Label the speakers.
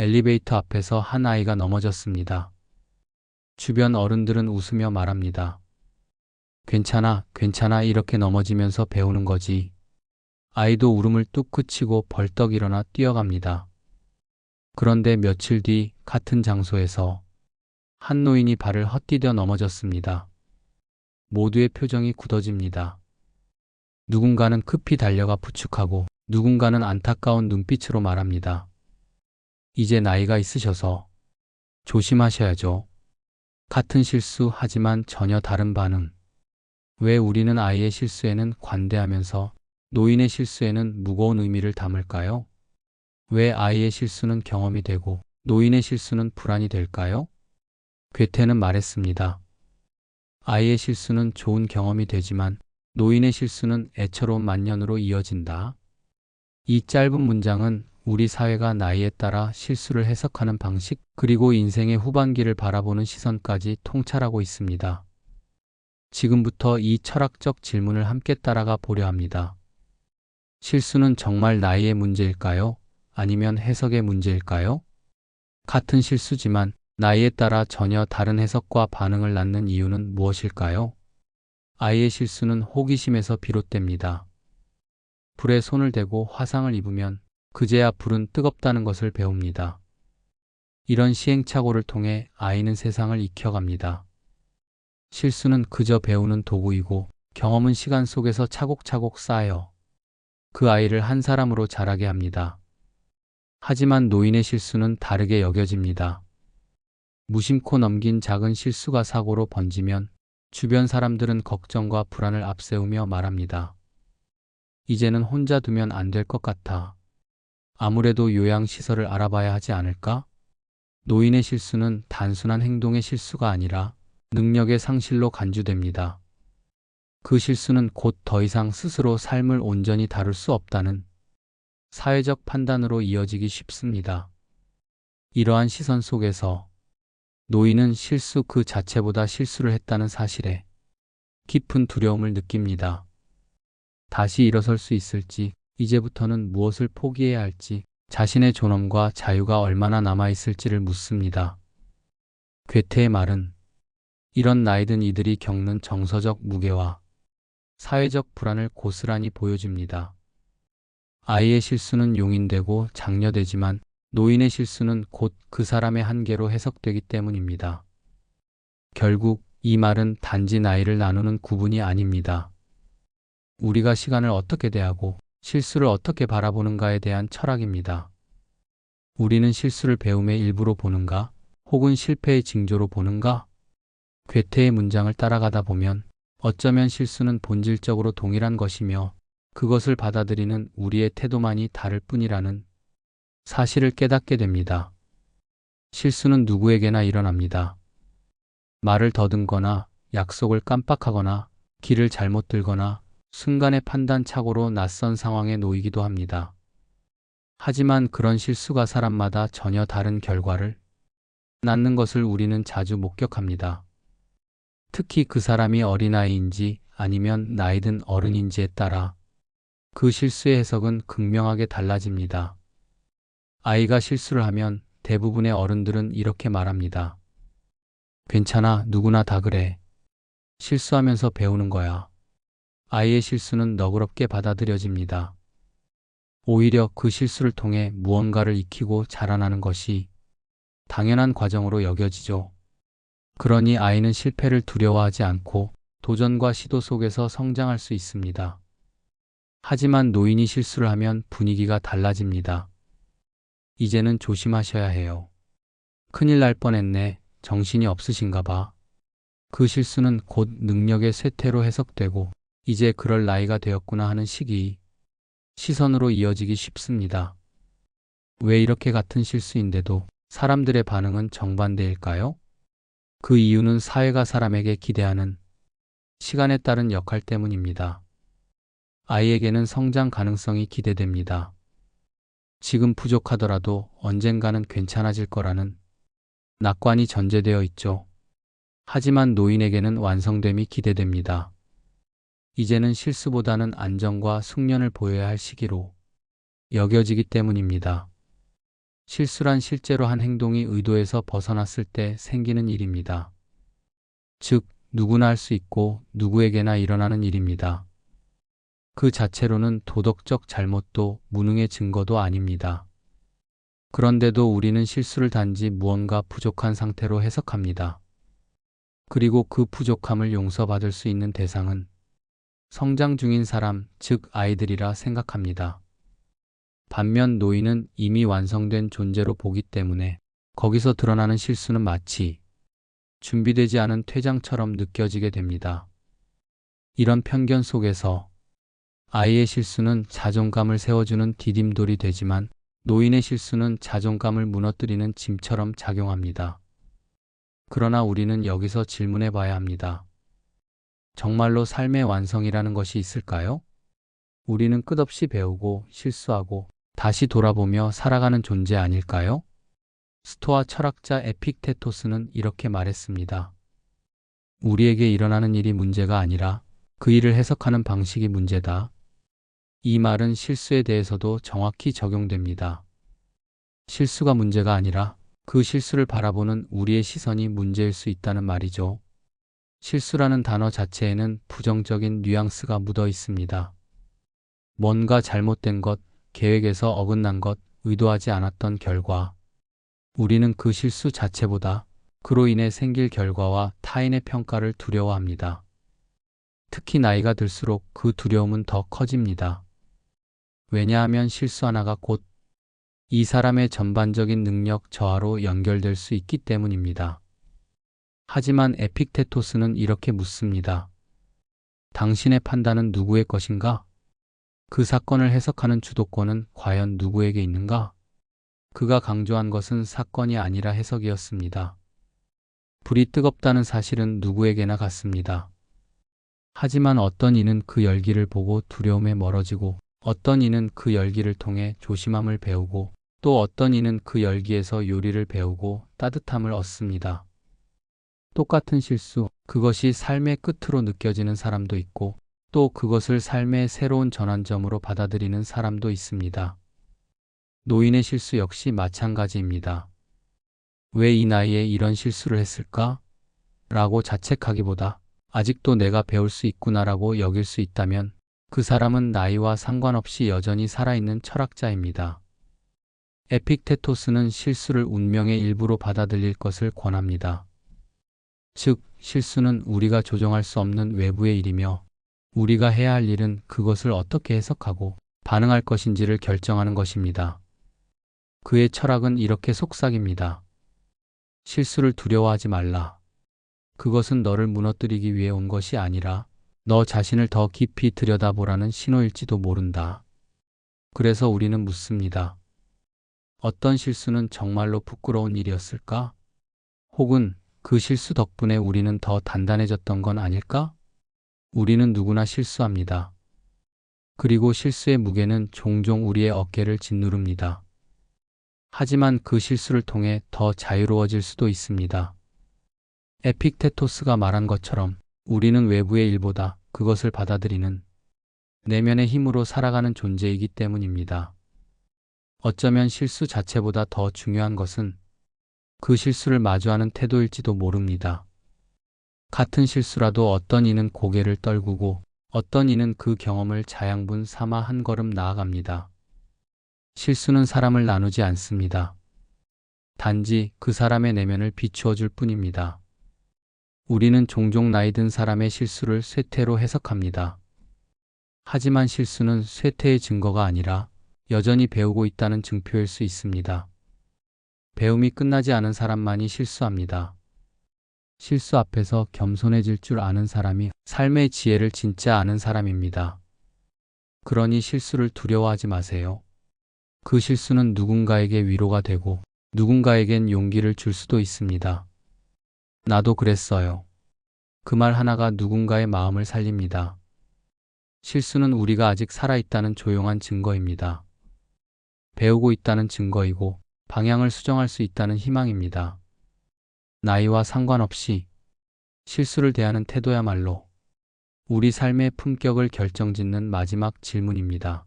Speaker 1: 엘리베이터 앞에서 한 아이가 넘어졌습니다. 주변 어른들은 웃으며 말합니다. 괜찮아, 괜찮아 이렇게 넘어지면서 배우는 거지. 아이도 울음을 뚝 그치고 벌떡 일어나 뛰어갑니다. 그런데 며칠 뒤 같은 장소에서 한 노인이 발을 헛디뎌 넘어졌습니다. 모두의 표정이 굳어집니다. 누군가는 급히 달려가 부축하고 누군가는 안타까운 눈빛으로 말합니다. 이제 나이가 있으셔서 조심하셔야죠. 같은 실수 하지만 전혀 다른 반응. 왜 우리는 아이의 실수에는 관대하면서 노인의 실수에는 무거운 의미를 담을까요? 왜 아이의 실수는 경험이 되고 노인의 실수는 불안이 될까요? 괴테는 말했습니다. 아이의 실수는 좋은 경험이 되지만 노인의 실수는 애처로운 만년으로 이어진다. 이 짧은 문장은 우리 사회가 나이에 따라 실수를 해석하는 방식, 그리고 인생의 후반기를 바라보는 시선까지 통찰하고 있습니다. 지금부터 이 철학적 질문을 함께 따라가 보려 합니다. 실수는 정말 나이의 문제일까요? 아니면 해석의 문제일까요? 같은 실수지만 나이에 따라 전혀 다른 해석과 반응을 낳는 이유는 무엇일까요? 아이의 실수는 호기심에서 비롯됩니다. 불에 손을 대고 화상을 입으면 그제야 불은 뜨겁다는 것을 배웁니다. 이런 시행착오를 통해 아이는 세상을 익혀갑니다. 실수는 그저 배우는 도구이고 경험은 시간 속에서 차곡차곡 쌓여 그 아이를 한 사람으로 자라게 합니다. 하지만 노인의 실수는 다르게 여겨집니다. 무심코 넘긴 작은 실수가 사고로 번지면 주변 사람들은 걱정과 불안을 앞세우며 말합니다. 이제는 혼자 두면 안 될 것 같아. 아무래도 요양시설을 알아봐야 하지 않을까? 노인의 실수는 단순한 행동의 실수가 아니라 능력의 상실로 간주됩니다. 그 실수는 곧 더 이상 스스로 삶을 온전히 다룰 수 없다는 사회적 판단으로 이어지기 쉽습니다. 이러한 시선 속에서 노인은 실수 그 자체보다 실수를 했다는 사실에 깊은 두려움을 느낍니다. 다시 일어설 수 있을지, 이제부터는 무엇을 포기해야 할지, 자신의 존엄과 자유가 얼마나 남아있을지를 묻습니다. 괴테의 말은 이런 나이든 이들이 겪는 정서적 무게와 사회적 불안을 고스란히 보여줍니다. 아이의 실수는 용인되고 장려되지만 노인의 실수는 곧 그 사람의 한계로 해석되기 때문입니다. 결국 이 말은 단지 나이를 나누는 구분이 아닙니다. 우리가 시간을 어떻게 대하고 실수를 어떻게 바라보는가에 대한 철학입니다. 우리는 실수를 배움의 일부로 보는가, 혹은 실패의 징조로 보는가? 괴테의 문장을 따라가다 보면 어쩌면 실수는 본질적으로 동일한 것이며 그것을 받아들이는 우리의 태도만이 다를 뿐이라는 사실을 깨닫게 됩니다. 실수는 누구에게나 일어납니다. 말을 더듬거나, 약속을 깜빡하거나, 길을 잘못 들거나, 순간의 판단착오로 낯선 상황에 놓이기도 합니다. 하지만 그런 실수가 사람마다 전혀 다른 결과를 낳는 것을 우리는 자주 목격합니다. 특히 그 사람이 어린아이인지 아니면 나이 든 어른인지에 따라 그 실수의 해석은 극명하게 달라집니다. 아이가 실수를 하면 대부분의 어른들은 이렇게 말합니다. 괜찮아, 누구나 다 그래. 실수하면서 배우는 거야. 아이의 실수는 너그럽게 받아들여집니다. 오히려 그 실수를 통해 무언가를 익히고 자라나는 것이 당연한 과정으로 여겨지죠. 그러니 아이는 실패를 두려워하지 않고 도전과 시도 속에서 성장할 수 있습니다. 하지만 노인이 실수를 하면 분위기가 달라집니다. 이제는 조심하셔야 해요. 큰일 날 뻔했네. 정신이 없으신가 봐. 그 실수는 곧 능력의 쇠퇴로 해석되고 이제 그럴 나이가 되었구나 하는 시선으로 이어지기 쉽습니다. 왜 이렇게 같은 실수인데도 사람들의 반응은 정반대일까요? 그 이유는 사회가 사람에게 기대하는 시간에 따른 역할 때문입니다. 아이에게는 성장 가능성이 기대됩니다. 지금 부족하더라도 언젠가는 괜찮아질 거라는 낙관이 전제되어 있죠. 하지만 노인에게는 완성됨이 기대됩니다. 이제는 실수보다는 안정과 숙련을 보여야 할 시기로 여겨지기 때문입니다. 실수란 실제로 한 행동이 의도에서 벗어났을 때 생기는 일입니다. 즉, 누구나 할 수 있고 누구에게나 일어나는 일입니다. 그 자체로는 도덕적 잘못도 무능의 증거도 아닙니다. 그런데도 우리는 실수를 단지 무언가 부족한 상태로 해석합니다. 그리고 그 부족함을 용서받을 수 있는 대상은 성장 중인 사람, 즉 아이들이라 생각합니다. 반면 노인은 이미 완성된 존재로 보기 때문에 거기서 드러나는 실수는 마치 준비되지 않은 퇴장처럼 느껴지게 됩니다. 이런 편견 속에서 아이의 실수는 자존감을 세워주는 디딤돌이 되지만 노인의 실수는 자존감을 무너뜨리는 짐처럼 작용합니다. 그러나 우리는 여기서 질문해 봐야 합니다. 정말로 삶의 완성이라는 것이 있을까요? 우리는 끝없이 배우고 실수하고 다시 돌아보며 살아가는 존재 아닐까요? 스토아 철학자 에픽테토스는 이렇게 말했습니다. 우리에게 일어나는 일이 문제가 아니라 그 일을 해석하는 방식이 문제다. 이 말은 실수에 대해서도 정확히 적용됩니다. 실수가 문제가 아니라 그 실수를 바라보는 우리의 시선이 문제일 수 있다는 말이죠. 실수라는 단어 자체에는 부정적인 뉘앙스가 묻어 있습니다. 뭔가 잘못된 것, 계획에서 어긋난 것, 의도하지 않았던 결과. 우리는 그 실수 자체보다 그로 인해 생길 결과와 타인의 평가를 두려워합니다. 특히 나이가 들수록 그 두려움은 더 커집니다. 왜냐하면 실수 하나가 곧 이 사람의 전반적인 능력 저하로 연결될 수 있기 때문입니다. 하지만 에픽테토스는 이렇게 묻습니다. 당신의 판단은 누구의 것인가? 그 사건을 해석하는 주도권은 과연 누구에게 있는가? 그가 강조한 것은 사건이 아니라 해석이었습니다. 불이 뜨겁다는 사실은 누구에게나 같습니다. 하지만 어떤 이는 그 열기를 보고 두려움에 멀어지고 어떤 이는 그 열기를 통해 조심함을 배우고 또 어떤 이는 그 열기에서 요리를 배우고 따뜻함을 얻습니다. 똑같은 실수, 그것이 삶의 끝으로 느껴지는 사람도 있고 또 그것을 삶의 새로운 전환점으로 받아들이는 사람도 있습니다. 노인의 실수 역시 마찬가지입니다. 왜 이 나이에 이런 실수를 했을까? 라고 자책하기보다 아직도 내가 배울 수 있구나라고 여길 수 있다면 그 사람은 나이와 상관없이 여전히 살아있는 철학자입니다. 에픽테토스는 실수를 운명의 일부로 받아들일 것을 권합니다. 즉, 실수는 우리가 조정할 수 없는 외부의 일이며 우리가 해야 할 일은 그것을 어떻게 해석하고 반응할 것인지를 결정하는 것입니다. 그의 철학은 이렇게 속삭입니다. 실수를 두려워하지 말라. 그것은 너를 무너뜨리기 위해 온 것이 아니라 너 자신을 더 깊이 들여다보라는 신호일지도 모른다. 그래서 우리는 묻습니다. 어떤 실수는 정말로 부끄러운 일이었을까? 혹은 그 실수 덕분에 우리는 더 단단해졌던 건 아닐까? 우리는 누구나 실수합니다. 그리고 실수의 무게는 종종 우리의 어깨를 짓누릅니다. 하지만 그 실수를 통해 더 자유로워질 수도 있습니다. 에픽테토스가 말한 것처럼 우리는 외부의 일보다 그것을 받아들이는 내면의 힘으로 살아가는 존재이기 때문입니다. 어쩌면 실수 자체보다 더 중요한 것은 그 실수를 마주하는 태도일지도 모릅니다. 같은 실수라도 어떤 이는 고개를 떨구고 어떤 이는 그 경험을 자양분 삼아 한 걸음 나아갑니다. 실수는 사람을 나누지 않습니다. 단지 그 사람의 내면을 비추어 줄 뿐입니다. 우리는 종종 나이 든 사람의 실수를 쇠퇴로 해석합니다. 하지만 실수는 쇠퇴의 증거가 아니라 여전히 배우고 있다는 증표일 수 있습니다. 배움이 끝나지 않은 사람만이 실수합니다. 실수 앞에서 겸손해질 줄 아는 사람이 삶의 지혜를 진짜 아는 사람입니다. 그러니 실수를 두려워하지 마세요. 그 실수는 누군가에게 위로가 되고 누군가에겐 용기를 줄 수도 있습니다. 나도 그랬어요. 그 말 하나가 누군가의 마음을 살립니다. 실수는 우리가 아직 살아있다는 조용한 증거입니다. 배우고 있다는 증거이고 방향을 수정할 수 있다는 희망입니다. 나이와 상관없이 실수를 대하는 태도야말로 우리 삶의 품격을 결정짓는 마지막 질문입니다.